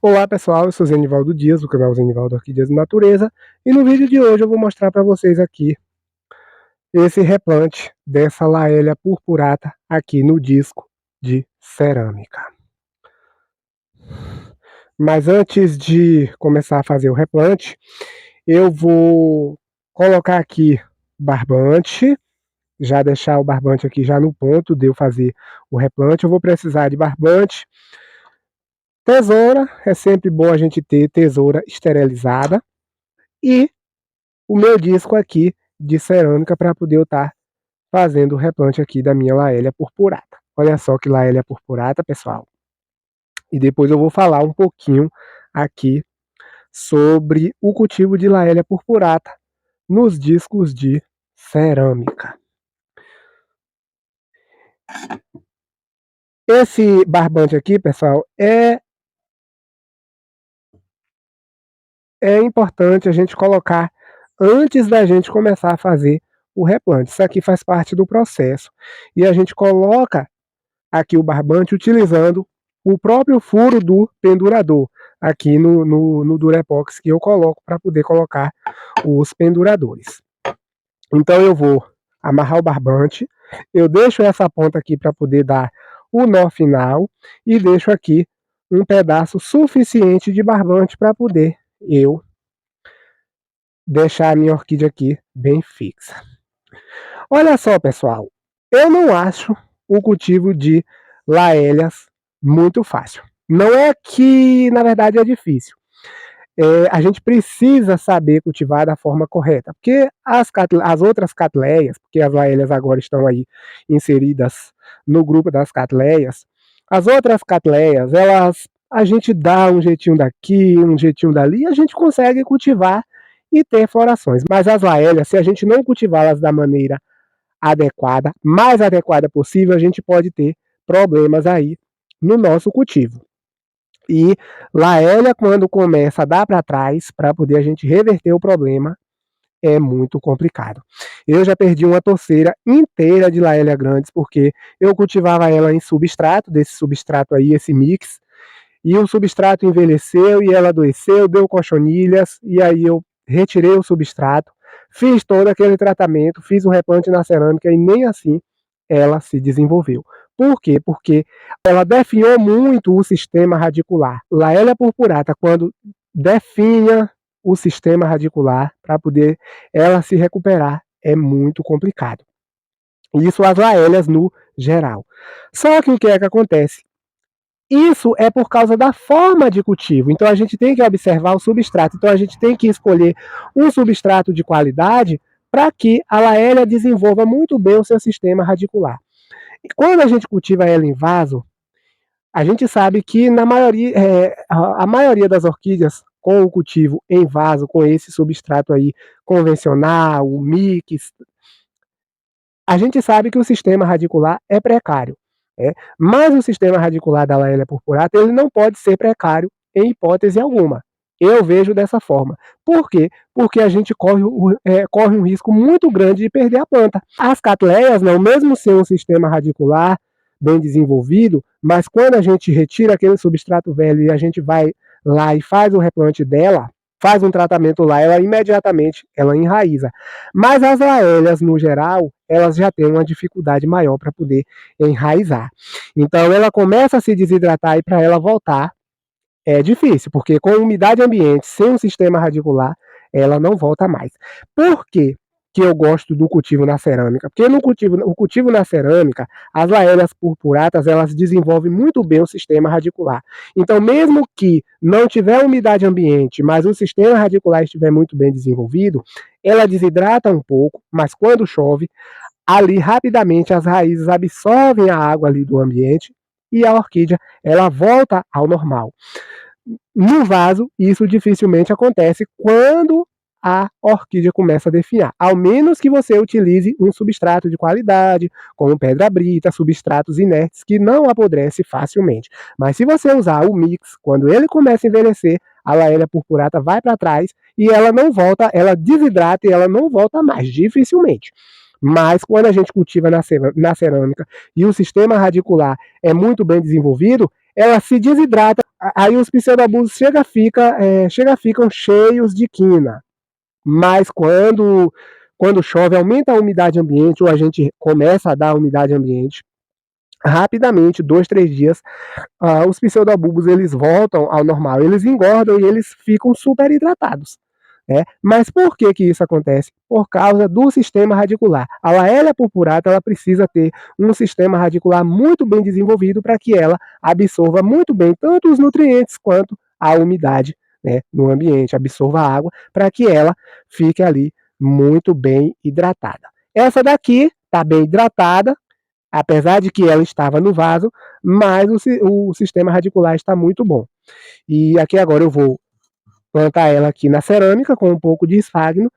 Olá pessoal, eu sou Zenivaldo Dias, do canal Zenivaldo Orquídeas Natureza, e no vídeo de hoje eu vou mostrar para vocês aqui esse replante dessa Laelia purpurata aqui no disco de cerâmica. Mas antes de começar a fazer o replante, eu vou colocar aqui barbante, já deixar o barbante aqui já no ponto de eu fazer o replante. Eu vou precisar de barbante, tesoura, é sempre bom a gente ter tesoura esterilizada, e o meu disco aqui de cerâmica para poder eu estar fazendo o replante aqui da minha Laelia purpurata. Olha só que Laelia purpurata, pessoal. E depois eu vou falar um pouquinho aqui sobre o cultivo de Laelia purpurata nos discos de cerâmica. Esse barbante aqui, pessoal, é importante a gente colocar antes da gente começar a fazer o replante. Isso aqui faz parte do processo. E a gente coloca aqui o barbante utilizando o próprio furo do pendurador, aqui no Durepox que eu coloco para poder colocar os penduradores. Então eu vou amarrar o barbante, eu deixo essa ponta aqui para poder dar o nó final e deixo aqui um pedaço suficiente de barbante para poder eu deixar a minha orquídea aqui bem fixa. Olha só, pessoal, eu não acho o cultivo de Laelias muito fácil. Não é que, na verdade, é difícil. A gente precisa saber cultivar da forma correta, porque as outras catleias, porque as Laelias agora estão aí inseridas no grupo das catleias, as outras catleias, a gente dá um jeitinho daqui, um jeitinho dali, e a gente consegue cultivar e ter florações. Mas as Laelias, se a gente não cultivá-las da maneira adequada, mais adequada possível, a gente pode ter problemas aí no nosso cultivo. E Laelia, quando começa a dar para trás, para poder a gente reverter o problema, é muito complicado. Eu já perdi uma torceira inteira de Laelia grandes, porque eu cultivava ela em substrato, desse substrato aí, esse mix, e o substrato envelheceu e ela adoeceu, deu cochonilhas, e aí eu retirei o substrato, fiz todo aquele tratamento, fiz o replante na cerâmica e nem assim ela se desenvolveu. Por quê? Porque ela definhou muito o sistema radicular. Laelia purpurata, quando definha o sistema radicular para poder ela se recuperar, é muito complicado. Isso as Laelias no geral. Só que o que é que acontece? Isso é por causa da forma de cultivo. Então a gente tem que observar o substrato. Então a gente tem que escolher um substrato de qualidade para que a Laelia desenvolva muito bem o seu sistema radicular. E quando a gente cultiva ela em vaso, a gente sabe que a maioria das orquídeas com o cultivo em vaso, com esse substrato aí convencional, o mix, a gente sabe que o sistema radicular é precário. Mas o sistema radicular da Laelia purpurata ele não pode ser precário em hipótese alguma. Eu vejo dessa forma. Por quê? Porque a gente corre um risco muito grande de perder a planta. As catleias, não, mesmo sem um sistema radicular bem desenvolvido, mas quando a gente retira aquele substrato velho e a gente vai lá e faz o replante dela, faz um tratamento lá, ela imediatamente ela enraiza. Mas as Laelias, no geral, elas já têm uma dificuldade maior para poder enraizar. Então ela começa a se desidratar e para ela voltar é difícil, porque com umidade ambiente, sem um sistema radicular, ela não volta mais. Por quê que eu gosto do cultivo na cerâmica? Porque o cultivo na cerâmica, as Laelias purpuratas, elas desenvolvem muito bem o sistema radicular. Então, mesmo que não tiver umidade ambiente, mas o sistema radicular estiver muito bem desenvolvido, ela desidrata um pouco, mas quando chove, ali rapidamente as raízes absorvem a água ali do ambiente e a orquídea ela volta ao normal. No vaso, isso dificilmente acontece quando a orquídea começa a definhar, ao menos que você utilize um substrato de qualidade, como pedra brita, substratos inertes que não apodrece facilmente. Mas se você usar o mix, quando ele começa a envelhecer, a Laelia purpurata vai para trás e ela não volta, ela desidrata e ela não volta mais, dificilmente. Mas quando a gente cultiva na cerâmica e o sistema radicular é muito bem desenvolvido, ela se desidrata, aí os pseudoabusos ficam cheios de quina. Mas quando chove, aumenta a umidade ambiente, ou a gente começa a dar umidade ambiente, rapidamente, 2, 3 dias, os pseudobulbos eles voltam ao normal, eles engordam e eles ficam super hidratados. Mas por que isso acontece? Por causa do sistema radicular. A Laelia purpurata ela precisa ter um sistema radicular muito bem desenvolvido para que ela absorva muito bem tanto os nutrientes quanto a umidade, no ambiente, absorva a água para que ela fique ali muito bem hidratada. Essa daqui está bem hidratada, apesar de que ela estava no vaso, mas o sistema radicular está muito bom. E aqui agora eu vou plantar ela aqui na cerâmica com um pouco de esfagno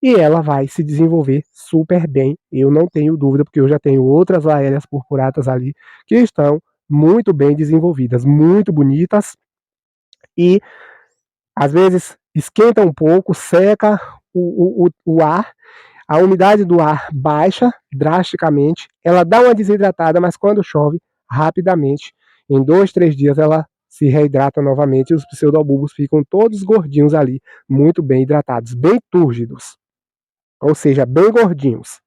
e ela vai se desenvolver super bem. Eu não tenho dúvida, porque eu já tenho outras laélias purpuratas ali que estão muito bem desenvolvidas, muito bonitas e às vezes esquenta um pouco, seca o ar, a umidade do ar baixa drasticamente, ela dá uma desidratada, mas quando chove, rapidamente, em 2, 3 dias, ela se reidrata novamente e os pseudobulbos ficam todos gordinhos ali, muito bem hidratados, bem túrgidos, ou seja, bem gordinhos.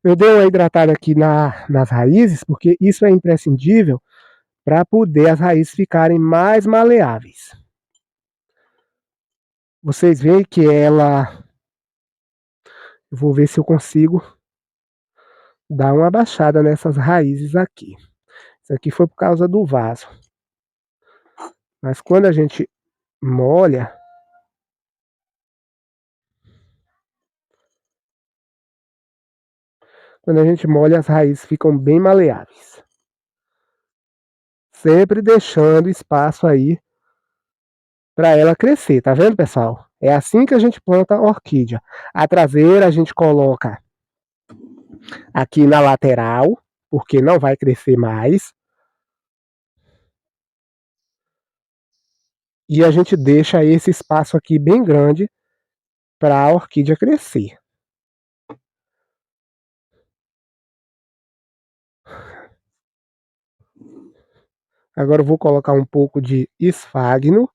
Eu dei uma hidratada aqui nas raízes, porque isso é imprescindível para poder as raízes ficarem mais maleáveis. Vocês veem que ela... Eu vou ver se eu consigo dar uma abaixada nessas raízes aqui. Isso aqui foi por causa do vaso. Mas quando a gente molha, as raízes ficam bem maleáveis. Sempre deixando espaço aí para ela crescer, tá vendo, pessoal? É assim que a gente planta a orquídea. A traseira a gente coloca aqui na lateral, porque não vai crescer mais. E a gente deixa esse espaço aqui bem grande para a orquídea crescer. Agora eu vou colocar um pouco de esfagno.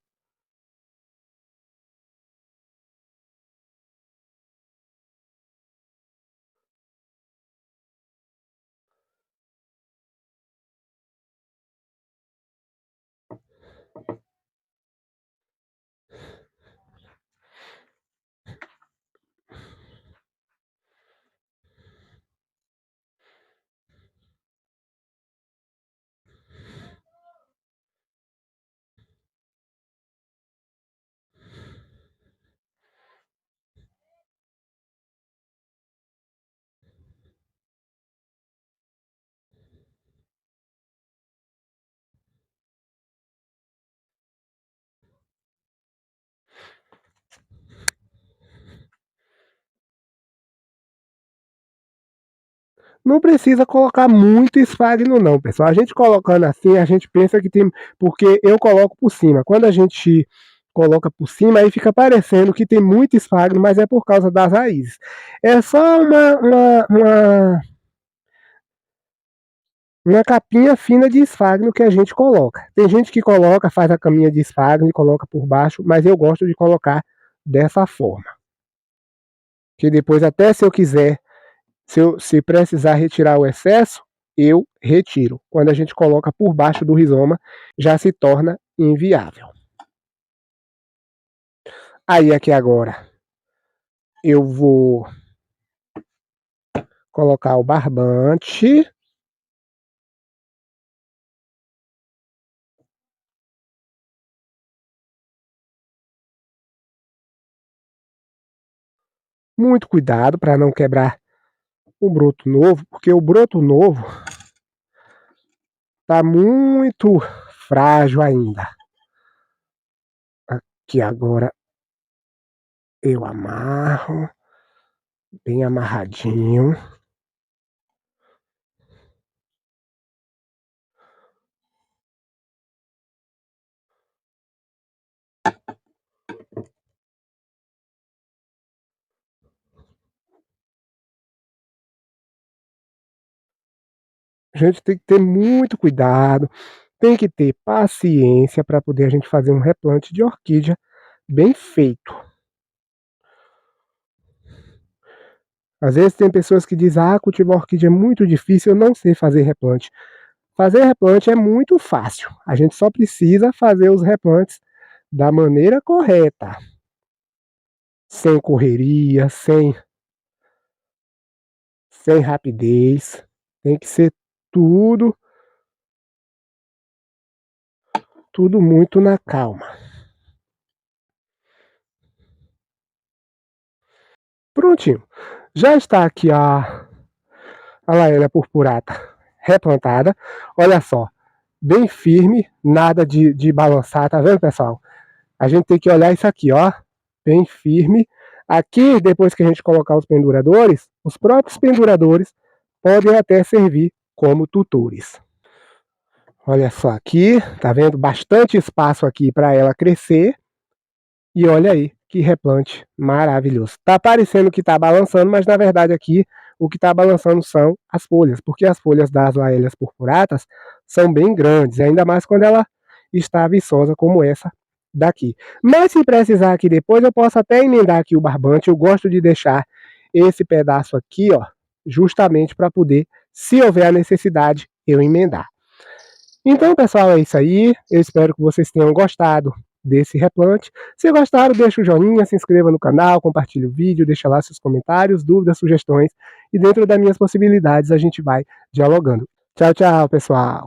Não precisa colocar muito esfagno não, pessoal. A gente colocando assim, a gente pensa que tem... Porque eu coloco por cima. Quando a gente coloca por cima, aí fica parecendo que tem muito esfagno, mas é por causa das raízes. É só uma capinha fina de esfagno que a gente coloca. Tem gente que coloca, faz a caminha de esfagno e coloca por baixo, mas eu gosto de colocar dessa forma. Que depois, até se eu quiser, se precisar retirar o excesso, eu retiro. Quando a gente coloca por baixo do rizoma, já se torna inviável. Aí aqui agora eu vou colocar o barbante. Muito cuidado para não quebrar o broto novo, porque o broto novo está muito frágil ainda. Aqui agora eu amarro, bem amarradinho. A gente tem que ter muito cuidado, tem que ter paciência para poder a gente fazer um replante de orquídea bem feito. Às vezes tem pessoas que dizem, cultivar orquídea é muito difícil, eu não sei fazer replante. Fazer replante é muito fácil, a gente só precisa fazer os replantes da maneira correta. Sem correria, sem rapidez, tem que ser tudo muito na calma. Prontinho, já está aqui a Laelia purpurata replantada, olha só, bem firme, nada de balançar, tá vendo, pessoal? A gente tem que olhar isso aqui, ó, bem firme. Aqui, depois que a gente colocar os penduradores, os próprios penduradores podem até servir como tutores. Olha só aqui, tá vendo? Bastante espaço aqui para ela crescer. E olha aí, que replante maravilhoso. Tá parecendo que tá balançando, mas na verdade aqui o que tá balançando são as folhas, porque as folhas das Laelias purpuratas são bem grandes, ainda mais quando ela está viçosa como essa daqui. Mas se precisar aqui depois, eu posso até emendar aqui o barbante. Eu gosto de deixar esse pedaço aqui, ó, justamente para poder, se houver a necessidade, eu emendar. Então, pessoal, é isso aí. Eu espero que vocês tenham gostado desse replante. Se gostaram, deixa o joinha, se inscreva no canal, compartilhe o vídeo, deixa lá seus comentários, dúvidas, sugestões. E dentro das minhas possibilidades, a gente vai dialogando. Tchau, tchau, pessoal.